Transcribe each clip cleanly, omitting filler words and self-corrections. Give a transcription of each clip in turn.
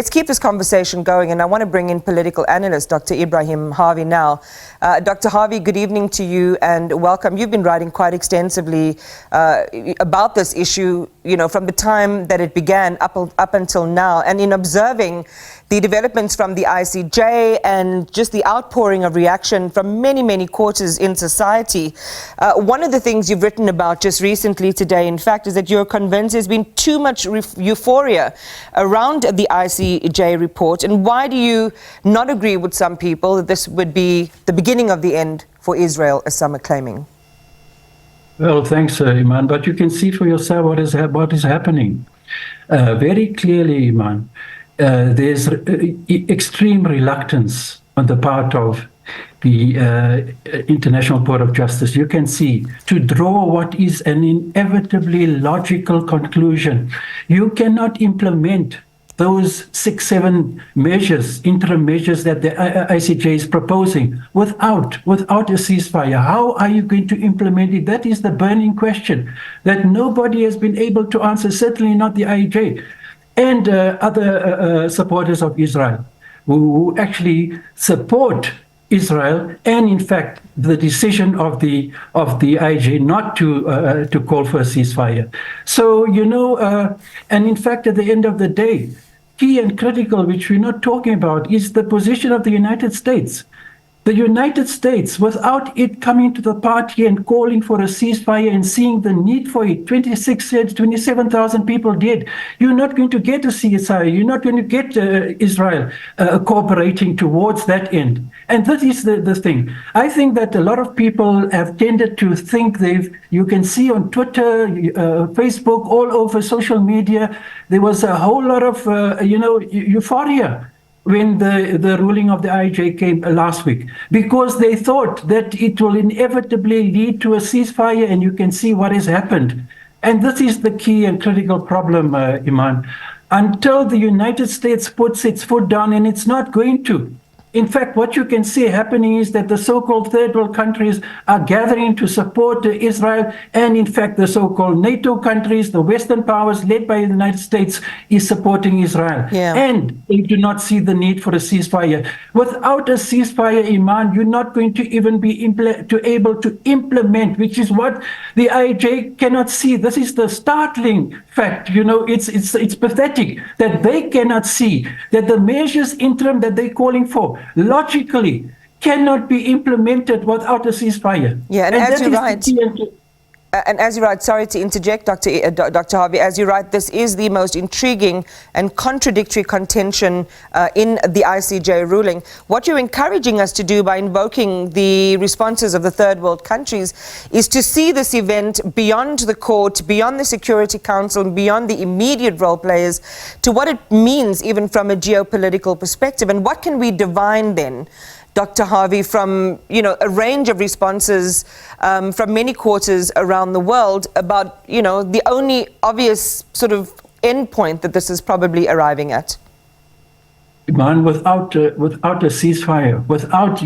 Let's keep this conversation going, and I want to bring in political analyst Dr. Ebrahim Harvey now. Dr. Harvey, good evening to you and welcome. You've been writing quite extensively about this issue, from the time that it began up until now, and in observing the developments from the ICJ and just the outpouring of reaction from many, many quarters in society. One of the things you've written about just recently today, in fact, is that you're convinced there's been too much euphoria around the ICJ report. And why do you not agree with some people that this would be the beginning of the end for Israel, as some are claiming? Well, thanks, Iman. But you can see for yourself what is happening. Very clearly, Iman. There's extreme reluctance on the part of the International Court of Justice. You can see, to draw what is an inevitably logical conclusion. You cannot implement those 6-7 measures, interim measures that the ICJ is proposing without a ceasefire. How are you going to implement it? That is the burning question that nobody has been able to answer, certainly not the ICJ. And other supporters of Israel who actually support Israel, and in fact the decision of the IJ not to call for a ceasefire. So and in fact at the end of the day, key and critical, which we're not talking about, is the position of the United States. The United States, without it coming to the party and calling for a ceasefire and seeing the need for it, 27,000 people dead, you're not going to get a ceasefire. You're not going to get Israel cooperating towards that end. And that is the thing. I think that a lot of people have tended to think you can see on Twitter, Facebook, all over social media, there was a whole lot of, euphoria when the ruling of the IJ came last week, because they thought that it will inevitably lead to a ceasefire, and you can see what has happened. And this is the key and critical problem, Iman. Until the United States puts its foot down, and it's not going to. In fact, what you can see happening is that the so-called third world countries are gathering to support Israel, and in fact the so-called NATO countries, the Western powers led by the United States, is supporting Israel. Yeah. And they do not see the need for a ceasefire. Without a ceasefire, Iman, you're not going to even be able to implement, which is what the IJ cannot see. This is the startling fact. It's pathetic that they cannot see that the measures interim that they're calling for logically cannot be implemented without a ceasefire. Yeah, and as you write, sorry to interject, Dr. Harvey, as you write, this is the most intriguing and contradictory contention in the ICJ ruling. What you're encouraging us to do by invoking the responses of the third world countries is to see this event beyond the court, beyond the Security Council, beyond the immediate role players, to what it means even from a geopolitical perspective. And what can we divine then, Dr. Harvey, from a range of responses from many quarters around the world about the only obvious sort of endpoint that this is probably arriving at? Man, without a ceasefire, without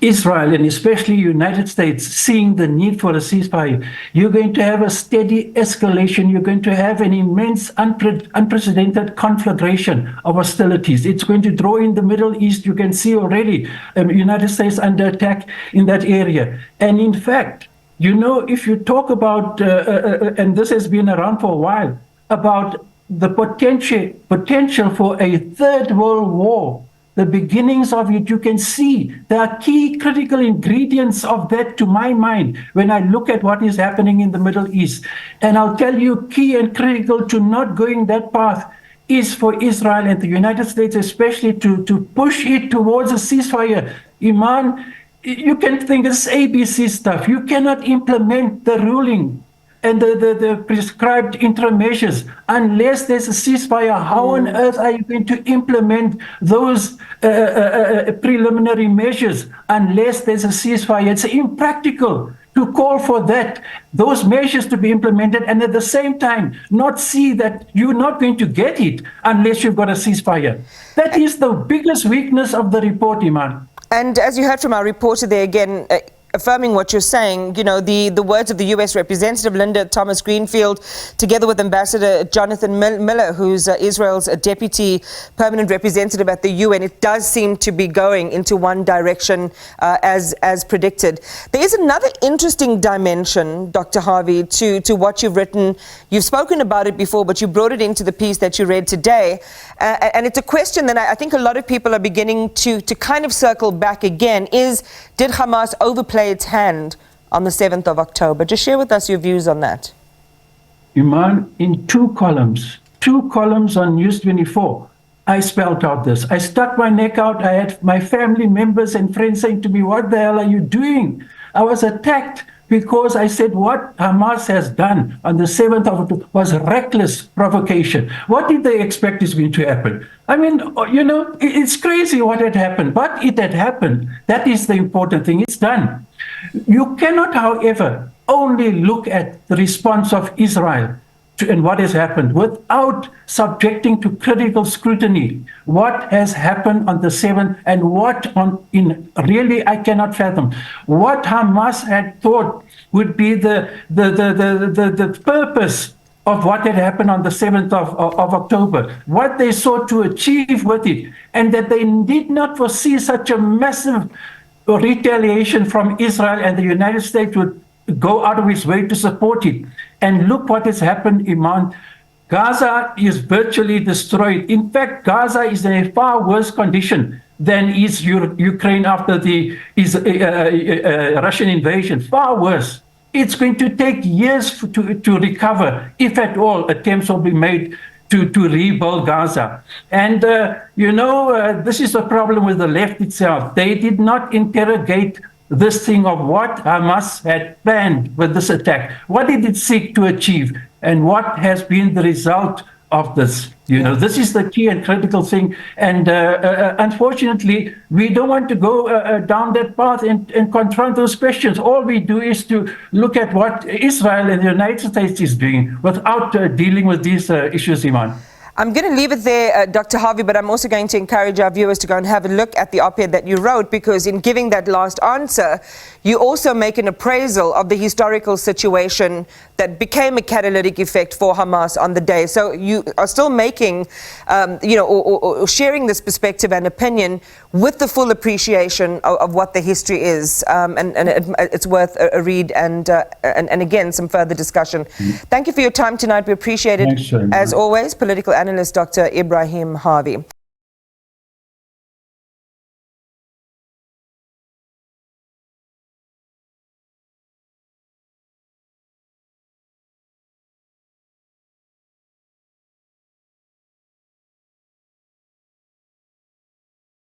Israel and especially United States seeing the need for a ceasefire, you're going to have a steady escalation. You're going to have an immense, unprecedented conflagration of hostilities. It's going to draw in the Middle East. You can see already United States under attack in that area. And in fact, if you talk about, and this has been around for a while, about the potential for a third world war, the beginnings of it, you can see there are key critical ingredients of that to my mind when I look at what is happening in the Middle East. And I'll tell you, key and critical to not going that path is for Israel and the United States especially to push it towards a ceasefire. Iman, you can think it's ABC stuff. You cannot implement the ruling and the prescribed interim measures unless there's a ceasefire. How on earth are you going to implement those preliminary measures unless there's a ceasefire? It's impractical to call for those measures to be implemented, and at the same time not see that you're not going to get it unless you've got a ceasefire. That is the biggest weakness of the report, Iman. And as you heard from our reporter there again, affirming what you're saying, you know, the words of the U.S. Representative Linda Thomas Greenfield, together with Ambassador Jonathan Miller, who's Israel's deputy permanent representative at the UN, it does seem to be going into one direction as predicted. There is another interesting dimension, Dr. Harvey, to what you've written. You've spoken about it before, but you brought it into the piece that you read today. And it's a question that I think a lot of people are beginning to kind of circle back again, is did Hamas overplay its hand on the 7th of October? Just share with us your views on that. Iman, in two columns on News 24, I spelled out this. I stuck my neck out. I had my family members and friends saying to me, what the hell are you doing? I was attacked because I said what Hamas has done on the 7th of October was reckless provocation. What did they expect is going to happen? I mean, you know, it's crazy what had happened, but it had happened. That is the important thing. It's done. You cannot, however, only look at the response of Israel and what has happened without subjecting to critical scrutiny what has happened on the 7th and really I cannot fathom what Hamas had thought would be the purpose of what had happened on the 7th of October, what they sought to achieve with it, and that they did not foresee such a massive retaliation from Israel, and the United States would go out of its way to support it. And look what has happened, Iman. Gaza is virtually destroyed. In fact, Gaza is in a far worse condition than is Ukraine after the Russian invasion. Far worse. It's going to take years to recover, if at all attempts will be made to rebuild Gaza. And, this is the problem with the left itself. They did not interrogate this thing of what Hamas had planned with this attack. What did it seek to achieve? And what has been the result of this? You know, this is the key and critical thing. And unfortunately, we don't want to go down that path and confront those questions. All we do is to look at what Israel and the United States is doing without dealing with these issues, Iman. I'm going to leave it there, Dr. Harvey, but I'm also going to encourage our viewers to go and have a look at the op-ed that you wrote, because in giving that last answer, you also make an appraisal of the historical situation that became a catalytic effect for Hamas on the day. So you are still making, or sharing this perspective and opinion with the full appreciation of what the history is. And it's worth a read and again, some further discussion. Thank you for your time tonight. We appreciate it. Thanks, as always, political analyst Dr. Ebrahim Harvey.